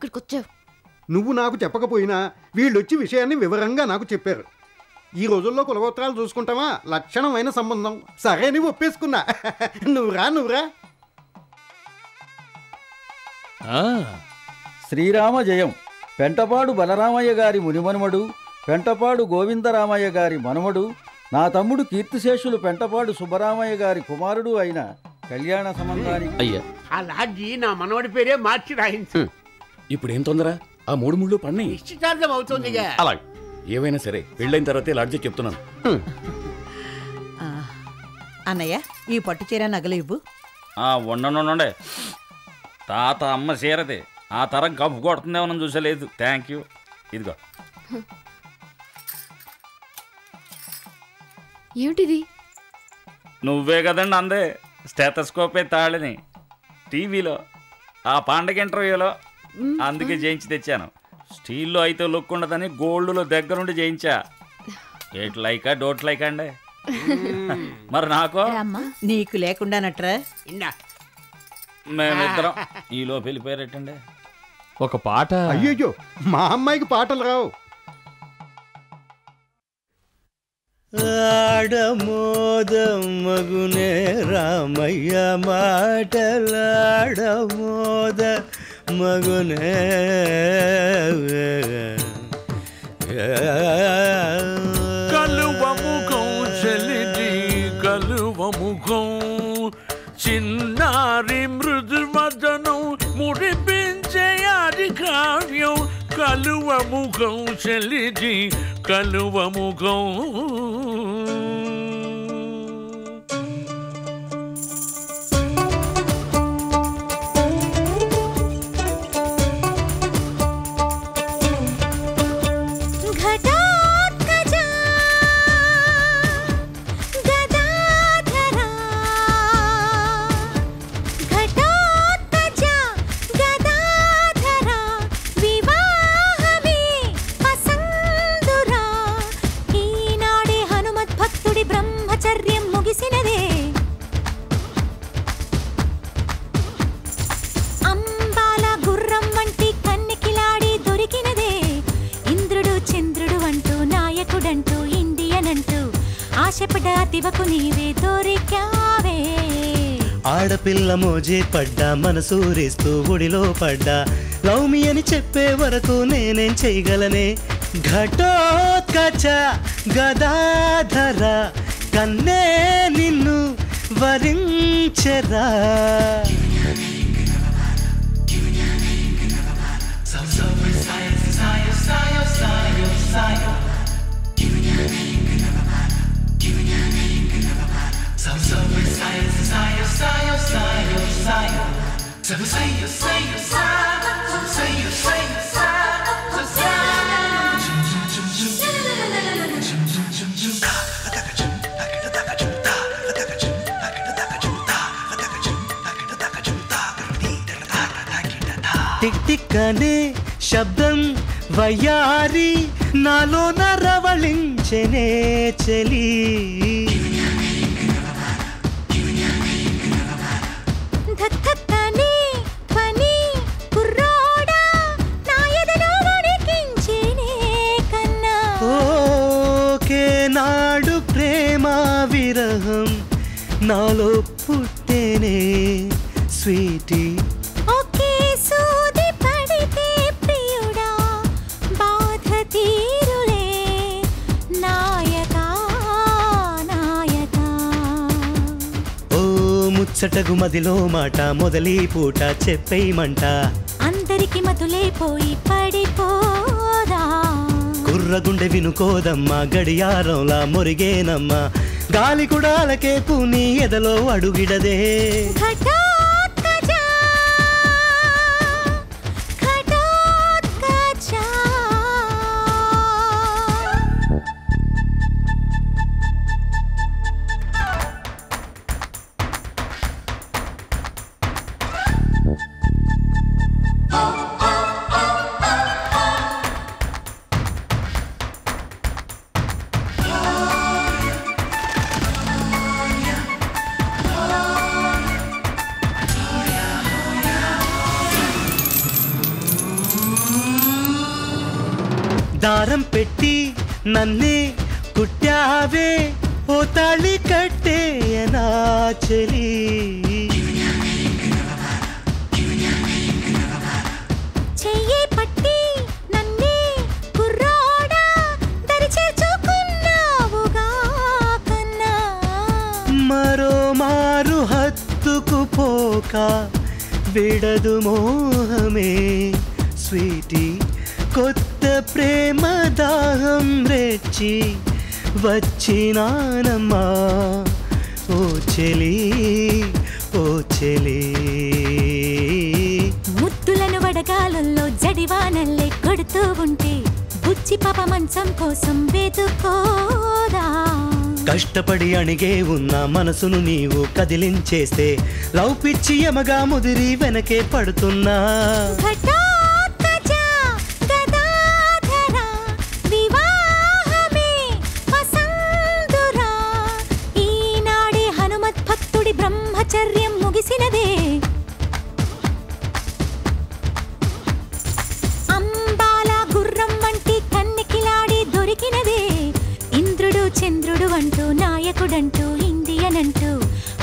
ఇక్కడికి వచ్చావు? నువ్వు నాకు చెప్పకపోయినా వీళ్ళొచ్చి విషయాన్ని వివరంగా నాకు చెప్పారు. ఈ రోజుల్లో కులగోత్రాలు చూసుకుంటావా, లక్షణమైన సంబంధం. సరే నువ్వు ఒప్పేసుకున్నా. నువ్వురా. శ్రీరామ జయం. పెంటపాడు బలరామయ్య గారి మునిమనుమడు, పెంటపాడు గోవిందరామయ్య గారి మనమడు, నా తమ్ముడు కీర్తిశేషులు పెంటపాడు సుబ్బరామయ్య గారి కుమారుడు అయిన కళ్యాణ సంబంధానికి. అయ్యా, ఆ లాడ్జి నా మనవడి పేరే మార్చి రాయించు. ఇప్పుడేం తొందర? ఆ 3 ముళ్ళు పడినాయి. నిశ్చితార్థం అవుతుందిగా. అలాగే, ఏవైనా సరే పెళ్ళైన తర్వాతే లాడ్జి చెప్తున్నాను. అన్నయ్య, ఈ పట్టు చీర నగలు ఇవ్వు. ఉండండి, తాత అమ్మ చీరది. ఆ తరం కప్పు కొడుతుందేమో చూసలేదు. Thank you. ఇదిగో. ఏమిటిది? నువ్వే కదండి అందే స్టెథోస్కోపే తాళిని టీవీలో ఆ పండగ ఇంటర్వ్యూలో, అందుకే చేయించి తెచ్చాను. స్టీల్లో అయితే లుక్ ఉండదని గోల్డ్లో దగ్గరుండి చేయించా. ఏట్ లైకా డోట్ లైక్ అండి. మరి నాకు నీకు లేకుండానట్రా. మేమిద్దరం ఈలో వెళ్ళిపోయారటండి. ఒక పాట. అయ్యో, మా అమ్మాయికి పాటలు రావు. ఆడమోదమ్మగునే రామయ్య మాటలాడమోద మగునే కలువ ముఖం చెలిది కలువ ముఖం చిన్నారి మృదుమదనం ముడిపించే ఆది కావ్యం కలువ ముఖం చెలిది కలువ ముఖం ఆడపిల్ల మోజే పడ్డా మనసూరిస్తూ ఒడిలో పడ్డా లవ్ మీ అని చెప్పే వరకు నేనేం చేయగలనే ఘటోత్కచ గదాధర కన్నే నిన్ను వరించరా టిక్ టిక్ అనే శబ్దం వయ్యారి నాలో నరవళించెనే చెలి నాడు ప్రేమ విరహం నాలో పుట్టేనే స్వీటీ ఓకే సూది పడితే ప్రియుడా బాధ తీరులే నాయకా నాయకా ఓ ముచ్చటగు మదిలో మాట మొదలి పూట చెప్పేయమంట అందరికి మతులైపోయి పడిపోదా కుర్రగుండె వినుకోదమ్మా గడియారంలా మురిగేనమ్మా గాలి కూడా అలకే పూని ఎదలో అడుగిడదే దారం పెట్టి నన్నే కుట్టావే ఓ తాళి కట్టేయనా చెలి చెయ్యి పట్టి నన్నే కుర్రాడా దరిచేర్చుకున్నావుగా కన్నా మరో మారు హత్తుకుపోక విడదు మోహమే స్వీటీ కొత్త ప్రేమ దాహం రెచ్చి వచ్చినానమ్మా ఓ చెలి ఓ చెలి ముద్దులను వడగాలల్లో జడివానల్లే కొడుతూ ఉంటే బుచ్చి పాప మంచం కోసం వెతుకోదా కష్టపడి అణిగే ఉన్న మనసును నీవు కదిలించేస్తే లవ్ పిచ్చి యమగా ముదిరి వెనకే పడుతున్నా ఘటోత్కచ గదాధర వివాహమే వసంతురా ఈనాడే హనుమత్ భక్తుడి బ్రహ్మచర్యం ముగిసినదే అంబాల గుర్రం వంటి కన్నెకిలాడి దొరికినదే ఇంద్రుడు చంద్రుడు అంటూ నాయకుడంటూ ఇండియన్ అంటూ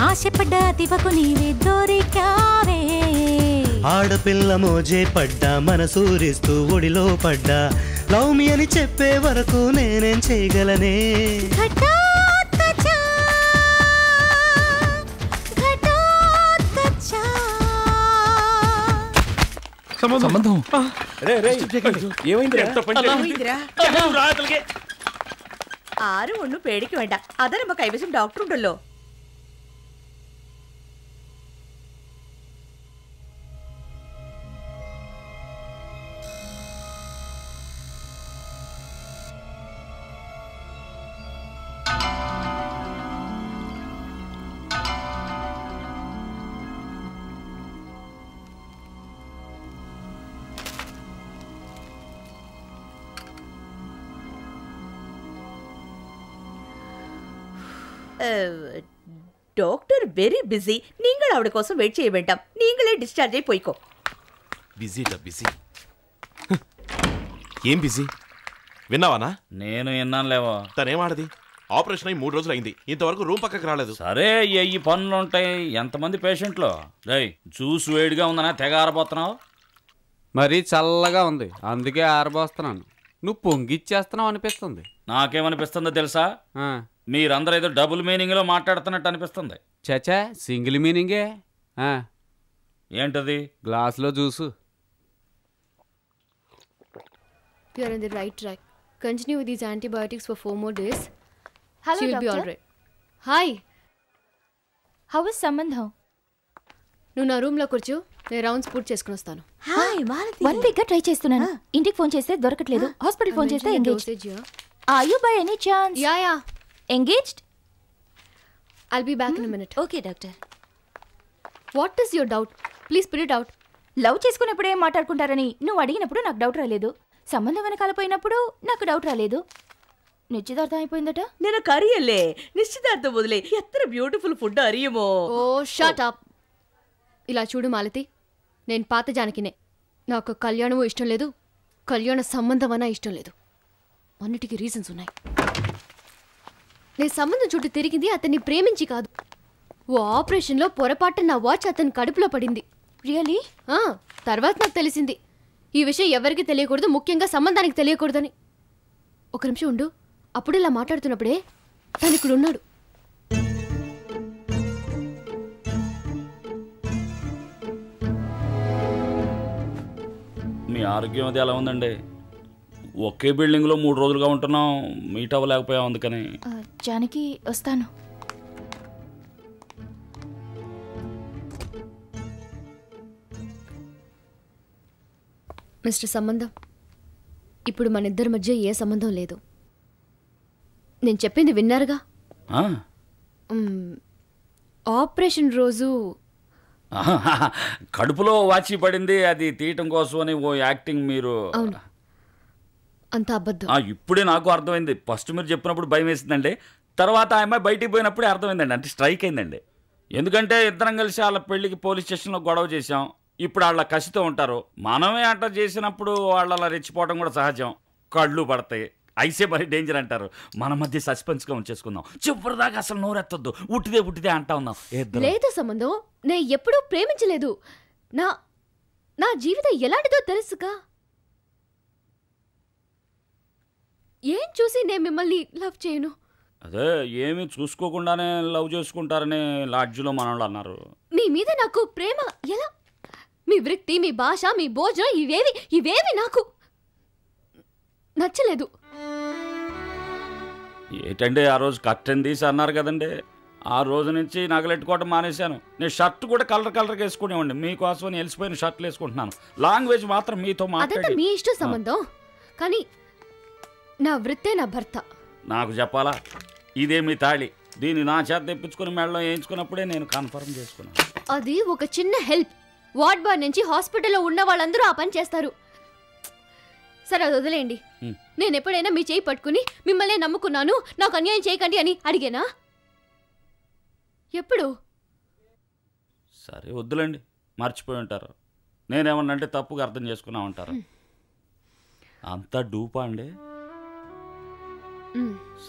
ఆశపడ్డ దివకు నీవే దొరికావే ఆడపిల్ల మోజే పడ్డా మనసూరిస్తూ ఒడిలో పడ్డా లవ్ మీ అని చెప్పే వరకు నేనేం చేయగలనే ఘటోత్కచ ఘటోత్కచ సంబంధం ఏమైంది పోయిందిరా. ആരും ഒന്നും പേടിക്ക് വേണ്ട അത് നമ്മ കൈവശം ഡോക്ടർ ഉണ്ടല്ലോ டாக்டர் வெரி பிஸி நீங்கள் அவட கோசம் வெயிட் செய்ய வேண்டாம் நீங்களே டிஸ்சார்ஜ் ஆகி போய்க்கோ బిజీగా బిజీ ఏం బిజీ విన్నావానా నేను విన్నానులేవో తనేమాడది ఆపరేషన్ అయి 3 రోజులు అయింది ఇంతవరకు రూమ్ పక్కకి రాలేదు సరే ఈ పనులు ఉంటాయి ఎంతమంది పేషెంట్లు రేయ్ జ్యూస్ వేడిగా ఉందనా తెగ ఆరబోతున్నావు మరీ చల్లగా ఉంది అందుకే ఆరబోస్తున్నాను నువ్వు పొంగిచ్చేస్తున్నావు అనిపిస్తుంది నాకేమనిపిస్తుందో తెలుసా మీరందరూ ఏదో డబుల్ మీనింగ్ లో మాట్లాడుతున్నట్టు అనిపిస్తుంది చచా సింగిల్ మీనింగే ఏంటది గ్లాసులో juice You are on the right track. Continue with these antibiotics for 4 more days. Hello, She will be doctor. all right. Hi. How is సంబంధం నువ్వు నా రూమ్ లో కూర్చో నేను రౌండ్స్ పూర్తి చేసుకుని వస్తాను. హాయ్ మాలతి 1 వీక్ గా ట్రై చేస్తున్నాను ఇంటికి ఫోన్ చేస్తే దొరకట్లేదు హాస్పిటల్ ఫోన్ చేస్తే engaged are you by any chance yeah engaged I'll be back in a minute. Okay doctor What is your doubt? Please put it out. Love చేసుకున్నప్పుడు ఏం మాట్లాడుకుంటారని నువ్వు అడిగినప్పుడు నాకు డౌట్ రాలేదు సంబంధం వెనకాల పోయినప్పుడు నాకు డౌట్ రాలేదు నిశ్చితార్థం అయిపోయిందట నేను కరియల్లే నిశ్చితార్థం వదిలే ఎత్ర బ్యూటిఫుల్ ఫుడ్ అరియుమో ఓ షట్ అప్. ఇలా చూడు మాలతి నేను పాత జానకినే నాకు కళ్యాణము ఇష్టం లేదు కళ్యాణ సంబంధం అన్నా ఇష్టం లేదు అన్నిటికీ రీజన్స్ ఉన్నాయి. నేను సంబంధం చుట్టూ తిరిగింది అతన్ని ప్రేమించి కాదు. ఓ ఆపరేషన్లో పొరపాటు నా వాచ్ అతని కడుపులో పడింది. రియలీ తర్వాత నాకు తెలిసింది ఈ విషయం ఎవరికి తెలియకూడదు ముఖ్యంగా సంబంధానికి తెలియకూడదని. ఒక నిమిషం ఉండు అప్పుడు ఇలా మాట్లాడుతున్నప్పుడే తను ఇక్కడ ఉన్నాడు. మీ ఆరోగ్యం అది ఎలా ఉందండి ఒకే బిల్డింగ్లో 3 రోజులుగా ఉంటున్నాం మీట్ అవ్వలేకపోయాం అందుకని జానకి వస్తాను మిస్టర్ సంబంధం ఇప్పుడు మన ఇద్దరి మధ్య ఏ సంబంధం లేదు. నేను చెప్పింది విన్నారుగా. ఆపరేషన్ రోజు కడుపులో వాచి పడింది అది తీయటం కోసం అని ఓ యాక్టింగ్ మీరు అంత అబద్ధం. ఇప్పుడే నాకు అర్థమైంది. ఫస్ట్ మీరు చెప్పినప్పుడు భయం వేసిందండి తర్వాత ఆ అమ్మాయి బయటికి పోయినప్పుడే అర్థమైందండి అంటే స్ట్రైక్ అయిందండి. ఎందుకంటే ఇద్దరం కలిసి వాళ్ళ పెళ్ళికి పోలీస్ స్టేషన్లో గొడవ చేసాం. ఇప్పుడు వాళ్ళ కసితో ఉంటారు మనమే అట్లా చేసినప్పుడు వాళ్ళ రెచ్చిపోవడం కూడా సహజం. కళ్ళు పడతాయి. ఐసే మరీ డేంజర్ అంటారు. మన మధ్య సస్పెన్స్గా ఉంచేసుకుందాం. చివరిదాకా అసలు నోరెత్తద్దు. ఉట్టిదే అంటా ఉన్నాం. లేదు సంబంధం, నేను ఎప్పుడూ ప్రేమించలేదు. నా నా జీవితం ఎలాంటిదో తెలుసుగా. ఏం చూసి నేను మిమ్మల్ని లవ్ చేయను? అదే ఏమీ చూసుకోకుండానే లవ్ చేసుకుంటారని లాడ్జిలో మనోళ్ళు అన్నారు. మీ మీద నాకు ప్రేమ ఎలా? మీ వృత్తి, మీ భాష, మీ భోజనం ఇవేవి నాకు నచ్చలేదు. ఏంటండి ఆ రోజు కట్టెన్ తీసి అన్నారు కదండి, ఆ రోజు నుంచి నగలెట్టుకోవడం మానేశాను. నేను షర్ట్ కూడా కలర్గా వేసుకునేవాడిని. మీకోసం వెలిసిపోయిన షర్ట్లు వేసుకుంటున్నాను. లాంగ్వేజ్ మాత్రం మీతో అదంతా మాట్లాడి. మీ ఇష్టం సంబంధం, కానీ నా వృత్తే నా భర్త. నాకు చెప్పాలా? ఇదే మీ తాళి. దీన్ని నా చేత తెప్పించుకుని మెడలో వేయించుకున్నప్పుడే నేను కన్ఫర్మ్ చేసుకున్నాను. అది ఒక చిన్న హెల్ప్. వార్డ్ బాయ్ నుంచి హాస్పిటల్లో ఉన్న వాళ్ళందరూ ఆ పని చేస్తారు. సరే అది వదిలేయండి. నేను ఎప్పుడైనా మీ చేయి పట్టుకుని మిమ్మల్ని నమ్ముకున్నాను, నాకు అన్యాయం చేయకండి అని అడిగేనా? ఎప్పుడు? సరే వద్దులేండి, మర్చిపోయి ఉంటారు. నేనేమన్నంటే తప్పుగా అర్థం చేసుకున్నామంటారు. అంతా డూపా అండి?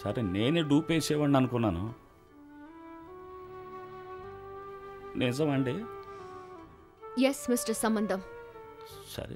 సరే నేనే డూపేసేవాడిని అనుకున్నాను. నిజమండి? ఎస్ మిస్టర్ సంబంధం. సరే